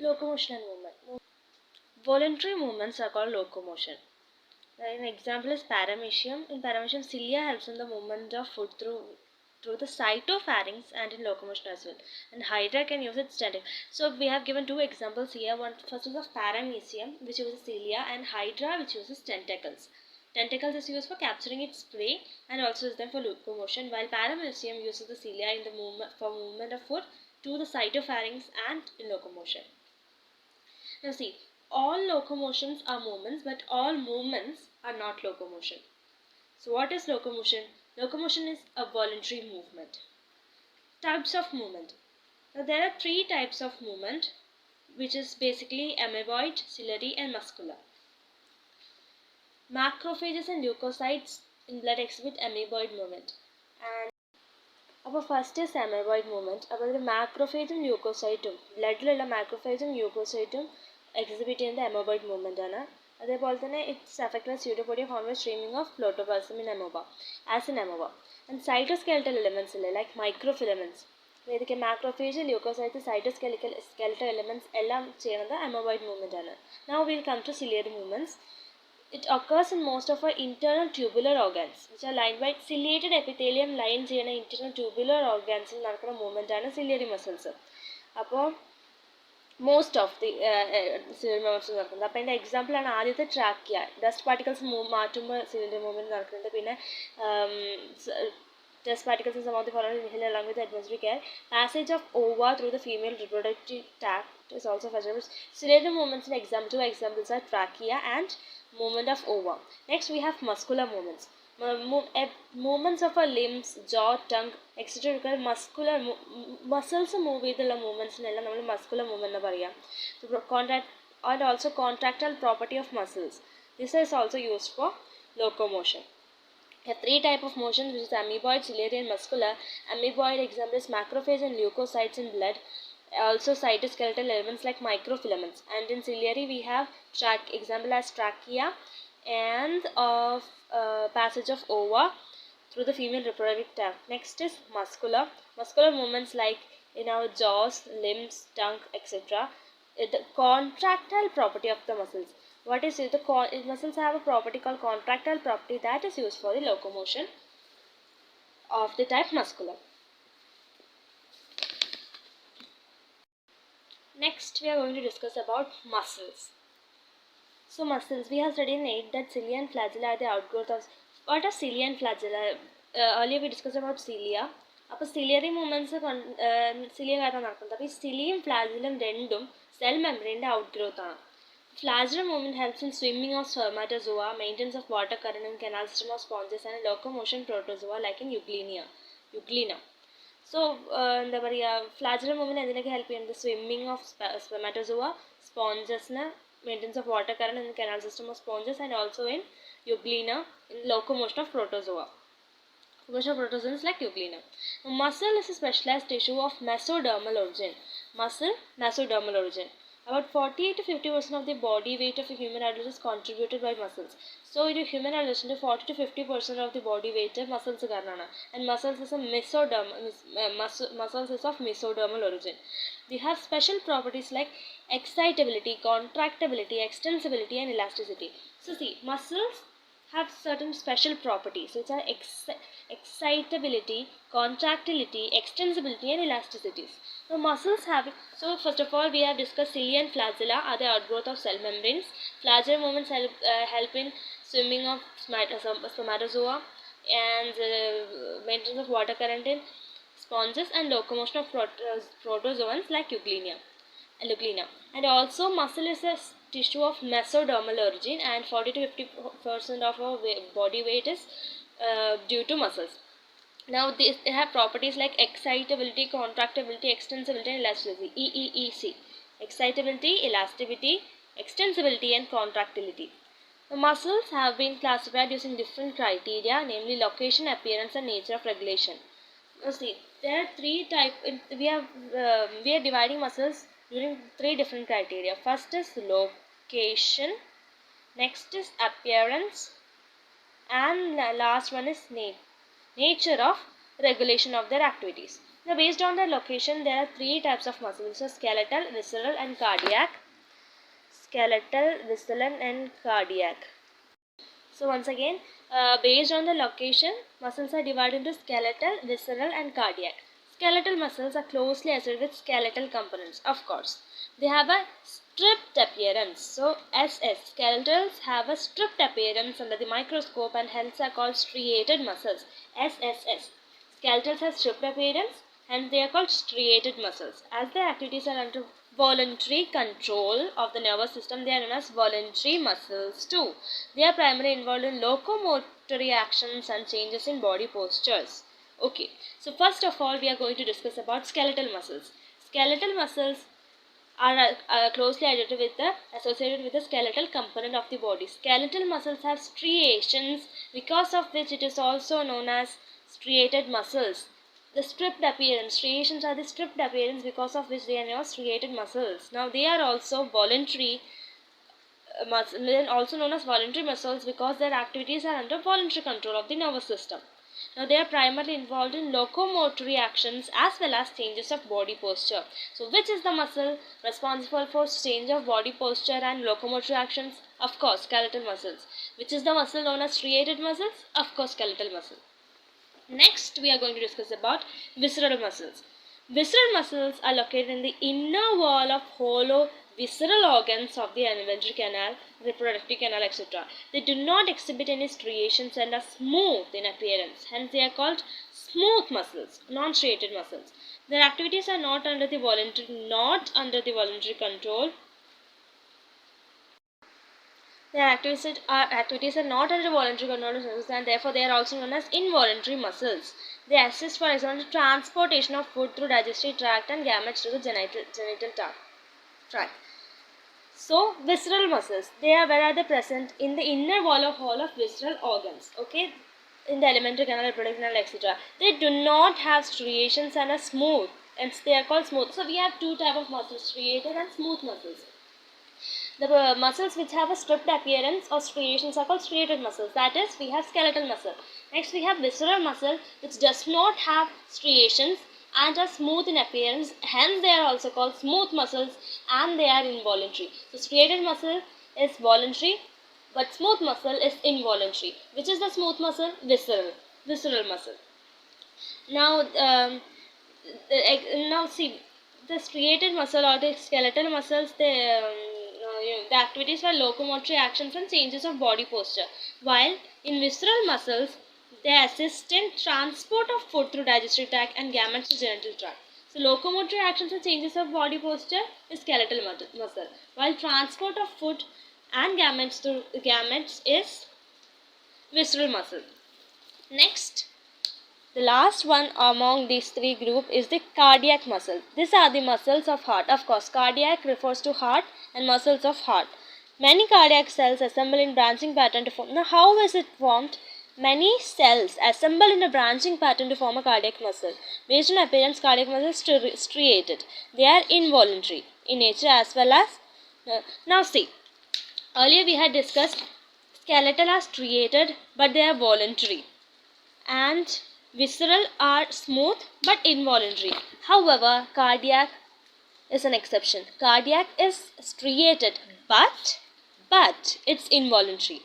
Locomotion and movement. Voluntary movements are called locomotion. An example is paramecium. In paramecium, cilia helps in the movement of food through the cytopharynx and in locomotion as well. And hydra can use its tentacles. So we have given two examples here. One first is of paramecium, which uses cilia, and hydra, which uses tentacles. Tentacles is used for capturing its prey and also is there for locomotion, while paramecium uses the cilia in the movement of food to the cytopharynx and in locomotion. Now see, all locomotions are movements, but all movements are not locomotion. So what is locomotion? Locomotion is a voluntary movement. Types of movement. Now there are three types of movement, which is basically amoeboid, ciliary and muscular. Macrophages and leukocytes in blood exhibit amoeboid movement. And first is amoeboid movement. Macrophage and leukocyte. Blood macrophage and leukocyte exhibit in the amoeboid movement. It's affected by pseudopodia formed by streaming of protoplasm in amoeba, as in amoeba. And cytoskeletal elements like microfilaments. Macrophage, leukocytes, cytoskeletal elements ellam cheyyunnathu amoeboid movement aanu. Now we will come to ciliary movements. It occurs in most of our internal tubular organs, which are lined by ciliated epithelium lined cheyana internal tubular organs il nadakkunna movement aanu ciliary muscles. Most of the ciliary muscles നടക്കുന്നത്. അപ്പോൾ അതിൻ്റെ എക്സാമ്പിളാണ് ആദ്യത്തെ ട്രാക്കിയ. Dust particles മാറ്റുമ്പോൾ ciliary movement നടക്കുന്നുണ്ട്. പിന്നെ dust particles in some of the following inhale along with the atmospheric air. Passage of ova through the female reproductive tract is also feasible. Ciliary movements in two examples are trachea and movement of ova. Next we have muscular movements. Movements of our limbs, jaw, tongue, etc. require muscular muscles move ചെയ്തുള്ള movements എല്ലാം നമ്മൾ muscular movement എന്ന് പറയാം. And also contractile property of muscles. This is also used for locomotion. There are three types of motions, which is amoeboid, ciliary and muscular. Amoeboid example is macrophage and leukocytes in blood. Also cytoskeletal elements like microfilaments. And in ciliary we have example as trachea and of passage of ova through the female reproductive tract. Next is muscular. Muscular movements like in our jaws, limbs, tongue, etc. The contractile property of the muscles. What is it? The muscles have a property called contractile property that is used for the locomotion of the type muscular. Next, we are going to discuss about muscles. So muscles, we have studied in 8 that cilia and flagella are the outgrowth of. What are cilia and flagella? Earlier we discussed about cilia. അപ്പോൾ ciliary movements cilia കാരണം നടക്കുന്നത്. അപ്പോൾ ഈ സിലിയും ഫ്ലാജലും രണ്ടും cell മെംബ്രെയിൻ്റെ ഔട്ട്ഗ്രോത്ത് ആണ്. Flagellum movement helps in swimming of spermatozoa, maintenance of water current in canal system of sponges, and locomotion protozoa like in Euglena. So, എന്താ പറയുക, flagellum movement എന്തിനൊക്കെ ഹെൽപ്പ് ചെയ്യുന്നത്? Swimming of spermatozoa, spongesന് maintenance of water current in the canal system of sponges, and also in Euglena in locomotion of protozoa. Locomotion of protozoa is like Euglena. Now, muscle is a specialized tissue of mesodermal origin. Mesodermal origin. About 48 to 50% of the body weight of a human adult is contributed by muscles. So, in a human adult, 40 to 50% of the body weight is muscles. And muscles is of mesodermal origin. They have special properties like excitability, contractibility, extensibility, and elasticity. So, see, muscles have certain special properties, which are excitability, contractility, extensibility, and elasticities. So muscles have it. So first of all, we have discussed cilia and flagella are the outgrowth of cell membranes. Flagella movements help in swimming of spermatozoa and maintenance of water current in sponges and locomotion of protozoans like Euglena. And also muscle is a tissue of mesodermal origin, and 40 to 50% of our body weight is due to muscles. Now they have properties like excitability, contractibility, extensibility, and elasticity. EEEC. Excitability, elasticity, extensibility, and contractility. The muscles have been classified using different criteria, namely location, appearance, and nature of regulation. Now see, there are three types. We are dividing muscles using three different criteria. First is location, next is appearance, and last one is nature of regulation of their activities. Now, based on their location, there are three types of muscles: so skeletal, visceral, and cardiac. Skeletal, visceral, and cardiac. So once again, based on the location, muscles are divided into skeletal, visceral, and cardiac. Skeletal muscles are closely associated with skeletal components, of course. They have a stripped appearance. So SS, skeletals have a stripped appearance under the microscope and hence are called striated muscles. SSS, skeletals have stripped appearance, hence they are called striated muscles. As their activities are under voluntary control of the nervous system, they are known as voluntary muscles too. They are primarily involved in locomotory actions and changes in body postures. Okay, so first of all, we are going to discuss about skeletal muscles. Skeletal muscles are closely associated with the skeletal component of the body. Skeletal muscles have striations, because of which it is also known as striated muscles. The stripped appearance, striations are the stripped appearance because of which they are known as striated muscles. Now they are also voluntary also known as voluntary muscles because their activities are under voluntary control of the nervous system. Now they are primarily involved in locomotory actions as well as changes of body posture. So which is the muscle responsible for change of body posture and locomotory actions? Of course, skeletal muscles. Which is the muscle known as striated muscles? Of course, skeletal muscle. Next, we are going to discuss about visceral muscles. Visceral muscles are located in the inner wall of hollow visceral organs of the alimentary canal, reproductive canal, etc. They do not exhibit any striations and are smooth in appearance. Hence, they are called smooth muscles, non-striated muscles. Their activities are not under the voluntary control. Their activities are not under voluntary control of muscles, and therefore they are also known as involuntary muscles. They assist, for example, transportation of food through digestive tract and gametes to the genital tract. So, visceral muscles, where are they present? In the inner wall of visceral organs. Okay, in the alimentary canal, reproductive canal, etc. They do not have striations and are smooth, and they are called smooth. So, we have two types of muscles: striated and smooth muscles. The muscles which have a stripped appearance or striations are called striated muscles. That is, we have skeletal muscle. Next, we have visceral muscle, which does not have striations and are smooth in appearance. Hence, they are also called smooth muscles and they are involuntary. So, striated muscle is voluntary, but smooth muscle is involuntary. Which is the smooth muscle? Visceral muscle. Now, now see, the striated muscle or the skeletal muscles, the activities were locomotory actions and changes of body posture, while in visceral muscles they assist in transport of food through digestive tract and gametes to genital tract. So locomotory actions and changes of body posture is skeletal muscle, while transport of food and gametes is visceral muscle. Next, the last one among these three groups is the cardiac muscle. These are the muscles of heart. Of course, cardiac refers to heart and muscles of heart. Many cardiac cells assemble in branching pattern to form. Now, how is it formed? Many cells assemble in a branching pattern to form a cardiac muscle. Based on appearance, cardiac muscles are striated. They are involuntary in nature as well as. Now, see, earlier we had discussed skeletal are striated but they are voluntary, and visceral are smooth but involuntary. However, cardiac is an exception. Cardiac is striated but it's involuntary.